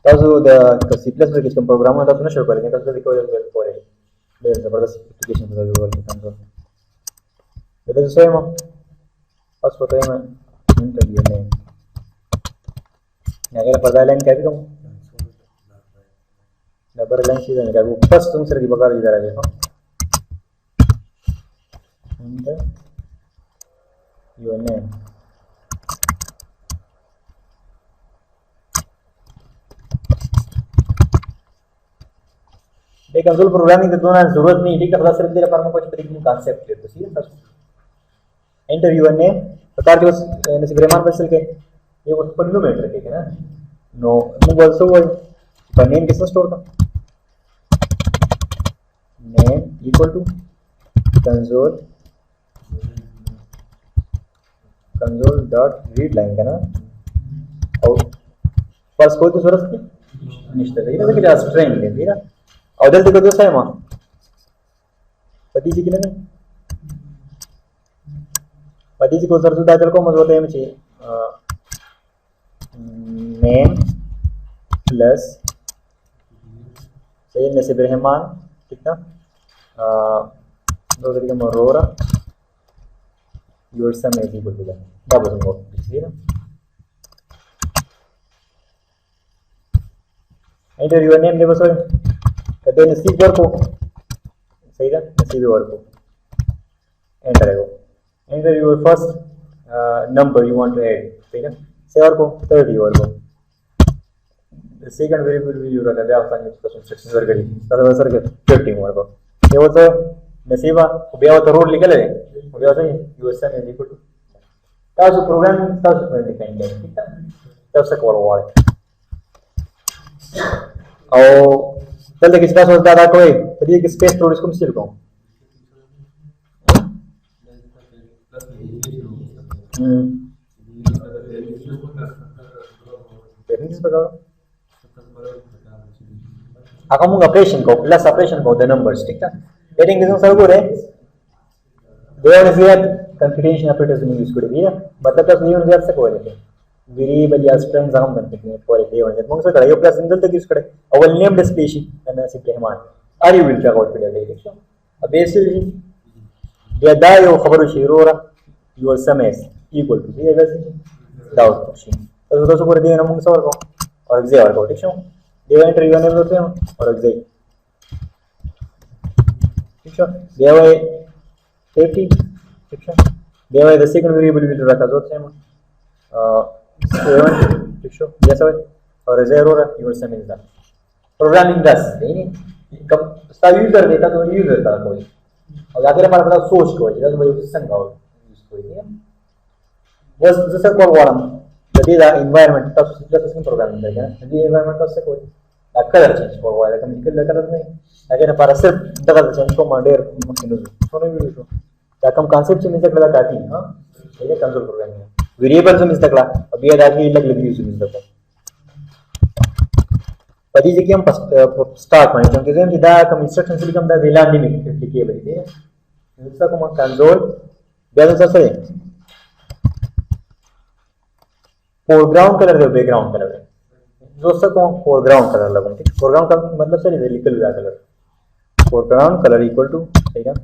also the C++ के इसका प्रोग्राम आता है उसने शुरू करेंगे तो देखो वेल फॉर है ले जबरदस्त एप्लीकेशन बता दो वर्क कंट्रोल ये तो सेम बस पता है मैं इंटरव्यू में अगर पता लाइन क्या भी कहूं नंबर लाइन सीधा निकाल वो फर्स्ट तुम सर दी बकार इधर आ गया enter your name. एक कंसोल प्रोग्रामिंग के दोनों जरूरत नहीं ठीक है बस सिर्फ तेरे पर में कुछ तरीके का कांसेप्ट ले तो सीधे बस एंटर यूर नेम प्रकार के बस ने सिग्रेमान बसल के ये वो पन्नू में एंटर के ना नो मु आल्सो वो पर नेम किसने स्टोर का name equal to console dot read line का ना और फर्स्ट कोई तो जरूरत की निश्चित है ये क्या स्ट्रिंग ले ठीक है और जल्दी को दोस्त है मां पति जी के ना पति जी को सर सुधा चल को मजबूत है मुझे नेम प्लस सही नसीब रहमान ठीक ना दो तरीके में रोरा your sum is equal to that double को ठीक है एंटर योर नेम दे बस कहते हैं नसीब वर्क को सही ना नसीब वर्क को एंटर है वो enter your first number you want to add सही ना से और को 30 और को the second variable will you run away after instructions are ready तब सर के 15 और को ये वो तो नसीबा बिया तो रोड निकले वो बिया से यूएसएम इज इक्वल टू तब प्रोग्राम तब डिफाइन है ठीक है तब से कॉल हुआ है और चलते किसका सोचता था कोई तो ये स्पेस थोड़ी इसको मिस्टेक कहूं पेरेंट्स पे करो akan mong operation ko plus operation ko the numbers ठीक है लेकिन किसमें सर को रे दो ने दिया कंप्यूटेशन ऑपरेटर्स में यूज करेंगे या मतलब तो ये उनके से कोई नहीं वेरिएबल या स्ट्रिंग्स हम बनते हैं फॉर ए वन मग सर करेगा प्लस सिंगल तक यूज करे अवल name specific and simple Rahman are you will check out video देखो अब बेसिकली ये दायो खबर शिरोरा your sum is equal to ये वैसे डाउट क्वेश्चन तो दोस्तों को दिया ना मग सर को और एग्जाम और को ठीक है देव एंटर यूर नेम होते हैं और एग्जाम ठीक है देव है सेफ्टी ठीक है देव है द सेकंड वेरिएबल विल रखा जो सेम 7 ठीक है जैसा और 0 your sum is that programming दस नहीं कब सब यूजर देता तो यूजर था कोई और अगर हमारा मतलब सोच को है तो भाई सिस्टम का यूज कोई है बस जैसे कॉल वाला यदि द एनवायरनमेंट का सिस्टम प्रोग्रामिंग करेगा यदि एनवायरनमेंट का से कोई कलर चेंज कॉल वाला का कलर नहीं अगर हमारा सिर्फ डबल चेंज को मॉडर मशीन सोने भी तो क्या कम कांसेप्ट से मिलता कला काटी हां ये कंसोल प्रोग्रामिंग वेरिएबल से मिलता कला अब ये दाखी अलग अलग यूज मिलता पदी जे की हम स्टार्ट माने क्योंकि हम सीधा कम इंस्ट्रक्शन से कम दा वेला लिमिट एप्लीकेबल है दूसरा को कंसोल बैलेंस से फोरग्राउंड कलर दे बैकग्राउंड कलर है जो सबको फोरग्राउंड कलर लगो ठीक फोरग्राउंड का मतलब सही है लिखल हुआ colour foreground colour equal to सही है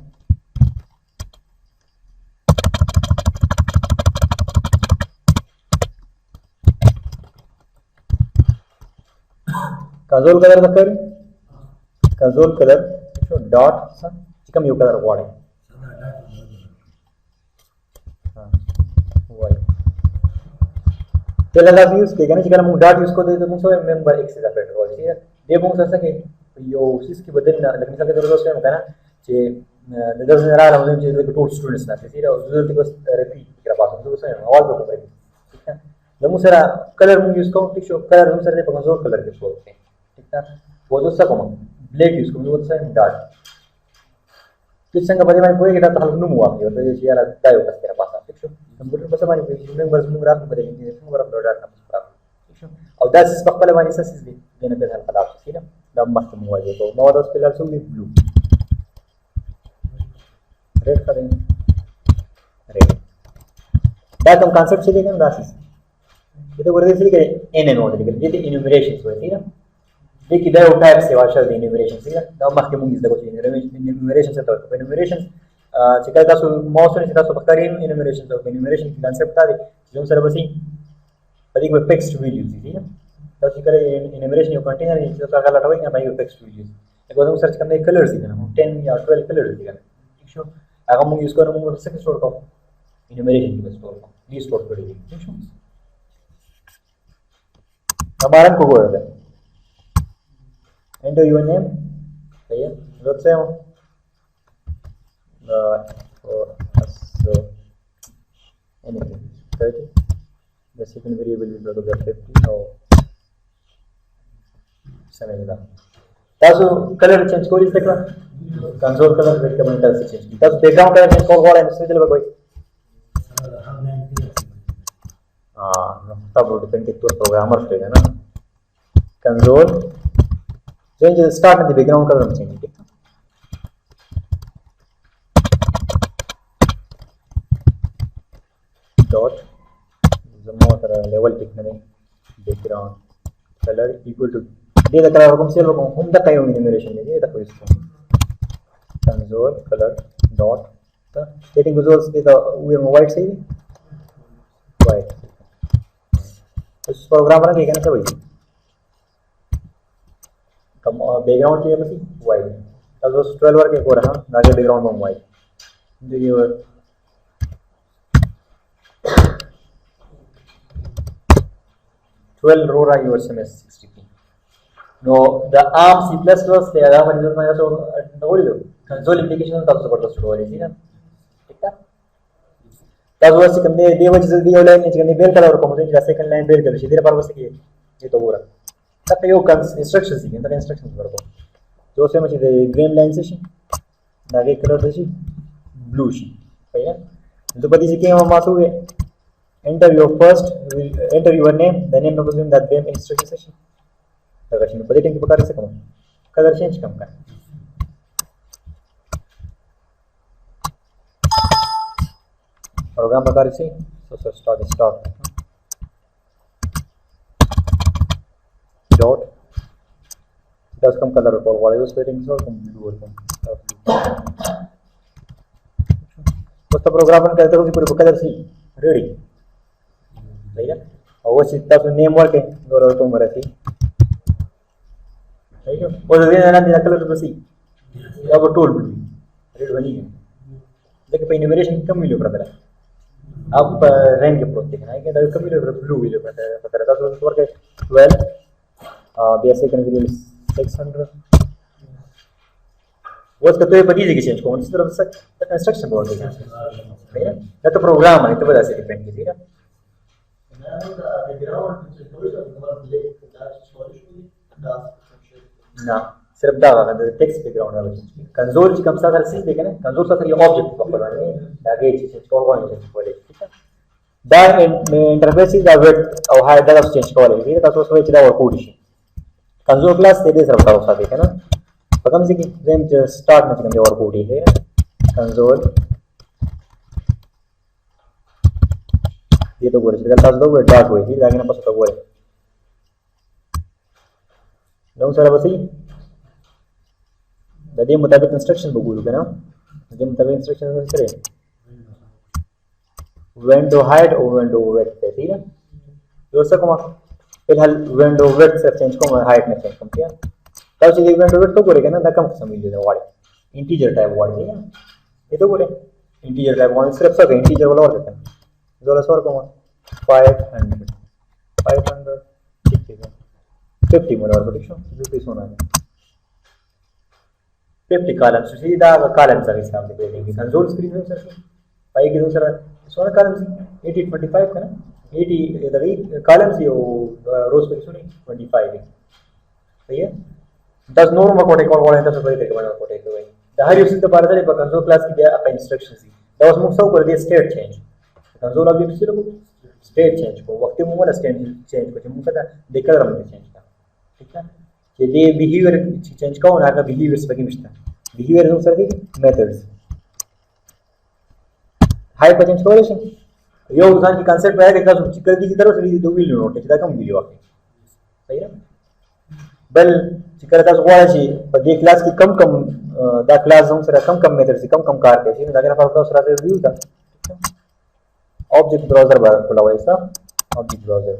कंसोल कलर तक कंसोल कलर डॉट चिकम यू कलर वाड़े हां वाई तेला दा यूज के गने चिकन मु डॉट यूज को दे तो मु सो मेंबर एक से सेपरेट हो ठीक है दे मु सर सके यो उसी की बदल ना लेकिन सके तो दोस्त में कहना जे दस ने रहा हम जे टोल स्टूडेंट्स ना सीधा जरूरत को रिपीट करा पास तो सो आवाज को करे ठीक है जब मु सर कलर मु यूज को ठीक शो कलर हम सर ने कंसोल कलर के बोलते हैं ठीक है वो दोस्त को ब्लैक यूज को वो सर डॉट किस संग बदे में कोई गेटा तो हल नु हुआ तो ये यार तायो बस तेरा पास ठीक शो कंप्यूटर पर हमारी पेज में बस ग्राफ बदल के ग्राफ डॉट ना ग्राफ ठीक है और दैट इज पक्का वाली सस इज देने पे हेल्प खराब ठीक है दम मस्त मुआ ये तो mode of pillar soon blue red करेंगे रेड दैट हम कांसेप्ट से लेकर दासिस ये तो वर्ड से लेकर एन मोड लेकर ये इन्यूमरेशंस हुए ठीक है देखिए दे टाइप से वाशा द इन्यूमरेशंस ठीक है दम मस्त मुंगी से कुछ इन्यूमरेशन से तो इन्यूमरेशंस चिकल का मौस ने चिकल बकरीन इन्यूमरेशन तो इन्यूमरेशन की कांसेप्ट था जो सर बसी अधिक में टेक्स्ट वैल्यूज थी ना तो चिकल इन्यूमरेशन यो कंटेनर है तो का लटवाई ना भाई टेक्स्ट वैल्यूज एक बार सर्च करने कलर्स दिखा ना 10 या 12 कलर्स दिखा ठीक है هغه موږ یوز کوو موږ څه کې سٹور کوو انیومریشن کې سٹور کوو لیست سٹور کړی دی ٹھیک شو हमारा को है enter your name भैया let's say so anything 30 the second variable will be the 50 or 70 तासो कलर चेंज कोई इस तक कंसोल कलर रेकमेंड कर चेंज की तासो बैकग्राउंड कलर चेंज कोड वाला है चलो कोई हां तब डिपेंड के तो प्रोग्रामर रहेगा ना कंसोल चेंज स्टार्ट में बैकग्राउंड कलर में चेंज डॉट जमा कर लेवल टिक में बैकग्राउंड कलर इक्वल टू दे द कलर को सेल को हम द टाइम एनिमेशन में ये तक इसको console colour dot the setting visuals दे द वे वाइट सही वाइट इस प्रोग्रामर के कहना चाहिए कम बैकग्राउंड चाहिए बस वाइट तब 12 वर्क एक हो रहा ना के बैकग्राउंड में वाइट जो ये 12 row are yours MS 60p no the ARM C++ they are one is my so बोल दो कंसोल एप्लीकेशन तब जबरदस्त हो रही है ठीक है तब वो सिकंदे देव जल्दी ऑनलाइन नहीं सिकंदे बेल कलर को मुझे सेकंड लाइन बेल कर सीधे पर बस ये तो पूरा तब यो इंस्ट्रक्शंस ही इंटर इंस्ट्रक्शंस वर को जो से मुझे ग्रीन लाइन से नागे कलर से ब्लू शी भैया तो बदी से के मासू है enter your first enter your name the name of that name instruction session तक में पॉजिटिव के प्रकार से कम कलर चेंज कम कर प्रोग्राम प्रकार से सो स्टार्ट डॉट दस कम कलर और वाले उस सेटिंग्स और कम ब्लू और कम तो प्रोग्राम रन करते हो पूरे कलर से रेडी ठीक है और वो सीधा तो नेम वर्क है दो तो मरे थी ठीक है और ये ना दिया कलर तो सी अब टूल रेड बनी है देखिए पे इनोवेशन कम मिलो पड़ता है अब रैंक के प्रोजेक्ट है कि कम मिलो ब्लू मिलो पड़ता है तो वर्क है 12 बेसिक एंड वीडियो 600 वो उसका तो ये पति जी की चेंज कौन सी तरफ से कंस्ट्रक्शन बोल रहे हैं ना तो प्रोग्राम है तो बता से डिपेंड कीजिए ना ना सिर्फ दावा का टेक्स्ट बैकग्राउंड है कंसोल की कम सा कर सीख देखे ना कंसोल सा ये ऑब्जेक्ट को करवाने आगे चीज कौन चेंज बोले ठीक है दा इंटरफेस इज द विड्थ और हाइट दैट चेंज कॉल है तो सो स्विच द और कोड कंसोल क्लास दे दे सब का देखे ना तो कम से कम जस्ट स्टार्ट में कम और कोड है कंसोल ये तो बोले इसका ताज दो डॉट हुए ही आगे ना पता तो बोले लो सर बस ही दे मुताबिक इंस्ट्रक्शन बोलू के ना दे मुताबिक इंस्ट्रक्शन करे when to hide or when to width ठीक है जो सब को फिलहाल when to width से चेंज को हाइट में चेंज कम किया तब चीज when to width तो करेगा ना कम समझ लीजिए वर्ड इंटीजर टाइप वर्ड ठीक है ये तो बोले इंटीजर टाइप वर्ड सिर्फ सब इंटीजर वाला वर्ड करते हैं जो लसवर को 500 ठीक है 50 मोर और देखो 50 होना है 50 कॉलम्स सीधा कॉलम्स का हिसाब से देंगे कंसोल स्क्रीन में सर पाई की दूसरा सोना कॉलम्स 80 25 का ना 80 इधर कॉलम्स यो रोज पे सुनी 25 है सही है 10 नोर में कोटे कॉल वाले तो सब तरीके बना कोटे तो भाई दहर यूज तो बार पर कंसोल क्लास की अपना इंस्ट्रक्शंस ही दस मुख सब कर दिया स्टेट चेंज कंसोल ऑब्जेक्ट से लोग स्टेट चेंज को वक्त में वाला स्टेट चेंज को मुख का देखकर रम चेंज का ठीक है ये बिहेवियर चेंज का होना का बिहेवियर्स पे मिलता बिहेवियर जो सर मेथड्स हाई पर चेंज कोलेशन यो उसान की कांसेप्ट है कि सब चिकल की तरह से दो विल नोट है कम विल आके सही है बल चिकल का वाला शी पर ये क्लास की कम दा क्लास हम सर कम मेथड से कम कार के इसमें अगर फर्क उसरा से व्यू था ऑब्जेक्ट ब्राउज़र खुला हुआ है इसका ऑब्जेक्ट ब्राउज़र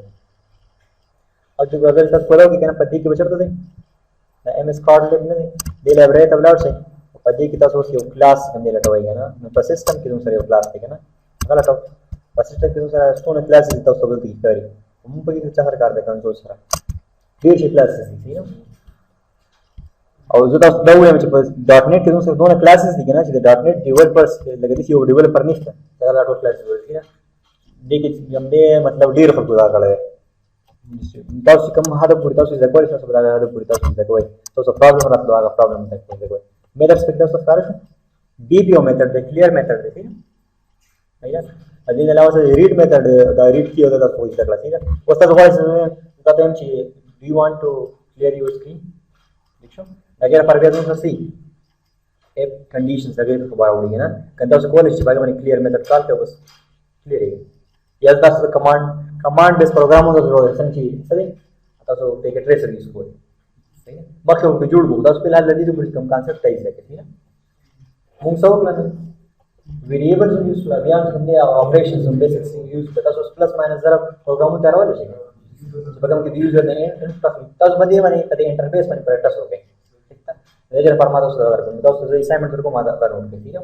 तक खोलो कि कहना पति के बचत दे ना एमएस कार्ड ले दे ले रहे तब लाउड से پدې کې تاسو یو کلاس باندې لټوي کنه نو په سیستم کې موږ سره یو کلاس دی کنه غلط او په سیستم کې موږ سره څونه کلاس دي تاسو به دې کاری موږ په دې څه کار دی کنټرول سره ډیر شي کلاس دي نو او زه تاسو دا وایم چې په ډاټ نت کې موږ سره دونه کلاسز دي کنه چې د ډاټ نت ډیولپرز لکه دې یو ډیولپر نشته دا لا ټول کلاس ورته نه دې کې هم دې مطلب ډیر خلکو دا کړی تاسو کوم هدا پورې تاسو زده کوئ تاسو بل هدا پورې تاسو زده کوئ تاسو پرابلم راځي هغه پرابلم ته زده کوئ میتھڈ سپیک تاسو کار شو D P O method د clear method دی ٹھیک ہے یا دې علاوه ریډ میتھډ دا ریډ کیو دا تاسو زده کړئ ٹھیک ہے اوس تاسو غواړئ دا ته چې ډو یو وانټ ټو کلیئر یور سکرین دیکھو اگر پر بیا نو سی اپ کنډیشنز اگر خبر وړي نه کنه تاسو کولای شئ باندې کلیئر میتھډ کال ته بس کلیئر دی یا تاسو کمانډ بیس پروګرامونو ضرورت څنګه چې سړي تاسو په کې ټریسر یوز کوئ صحیح ہے مخکې په جوړ کو تاسو په حال لدی د کوم کانسپټ تایید کړئ نه موږ څو کړل ویریبلز یوز کړل بیا څنګه اپریشنز هم بیسکس یوز کړل تاسو پلس ماینس ضرب پروګرامونه تیارول شي چې په کوم کې د یوزر نه تاسو باندې د انټرفیس باندې پریکټس وکړئ ٹھیک ہے ريجر فارمات اوس درکوم تاسو زه اسایمنټ درکوم دا کارونه کوي ٹھیک ہے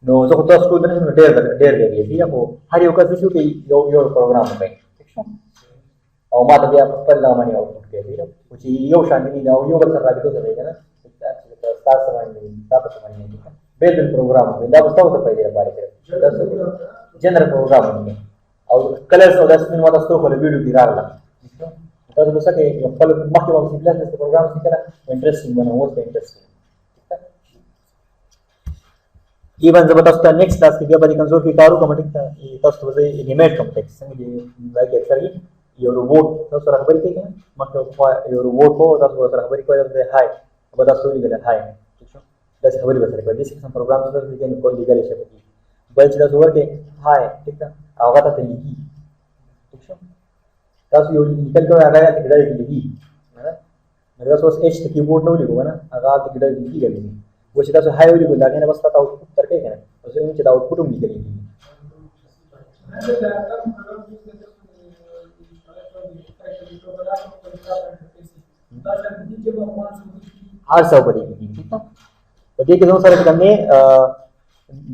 نو زه تاسو ټول درنه ډېر دی ٹھیک ہے هر یو کس شو کې یو پروګرام کوي ٹھیک شو او ما ته بیا خپل لامنی اوټپوټ کوي ٹھیک ہے چې یو شان دي دا یو بل سره راځي ته دی کنه تاسو باندې تاسو باندې بیل پروګرام دا تاسو ته پیدا لپاره کوي تاسو جنرال پروګرام او کلرز او داسې نو تاسو خو له ویډیو کې راغله تاسو به څه کې خپل مخکې وو سی پلس د پروګرام څخه کړه انټرېستینګ ونه وو انټرېستینګ ایون زه به تاسو ته نیکسټ کلاس کې بیا به کنسول کې کارو کوم ټیک تاسو ته زه انیمیټ کوم ټیک څنګه دی لایک اکثر یو روبوټ تاسو سره خبرې کوي مخکې یو روبوټ کو تاسو سره خبرې کوي دا هاي به تاسو ویل هاي ٹھیک شو دا خبرې به سره کوي د سیستم پروګرام سره د کې کول لګل شي په بل چې تاسو ورته هاي ټیک هغه ته لیکي ٹھیک شو تاسو یو لیکل کوي هغه ته کډای لیکي نه تاسو اوس اچ ته کیبورډ نو لیکو نه هغه ته کډای لیکي کوي و چې تاسو هاي ویل دا کنه بس تاسو اوټپوټ ترکې کنه تاسو یې چې دا اوټپوټ هم لیکلی هر څو په دې کې په دې کې نو سره کومه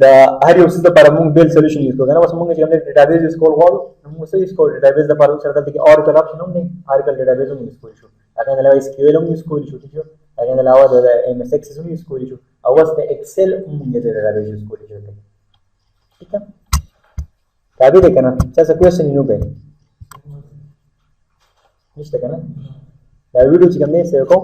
د هر یو څه لپاره موږ بیل سولوشن یوز کوو کنه اوس موږ چې کوم ډیټابیس یوز کول غواړو نو موږ یوز کوو ډیټابیس لپاره سره د اوراکل اپشن هم دی اوراکل ډیټابیس هم یوز کوو شو هغه علاوه اس کیو ال هم یوز کوو شو ٹھیک ہے هغه علاوه د ام اس ایکس هم یوز کوو شو او اوس د ایکسل هم موږ د ډیټابیس یوز کوو شو ٹھیک ہے تابع ده کنه څه کوېشن نو کوي نشته کنه دا ویډیو چې کوم نه سیو کوم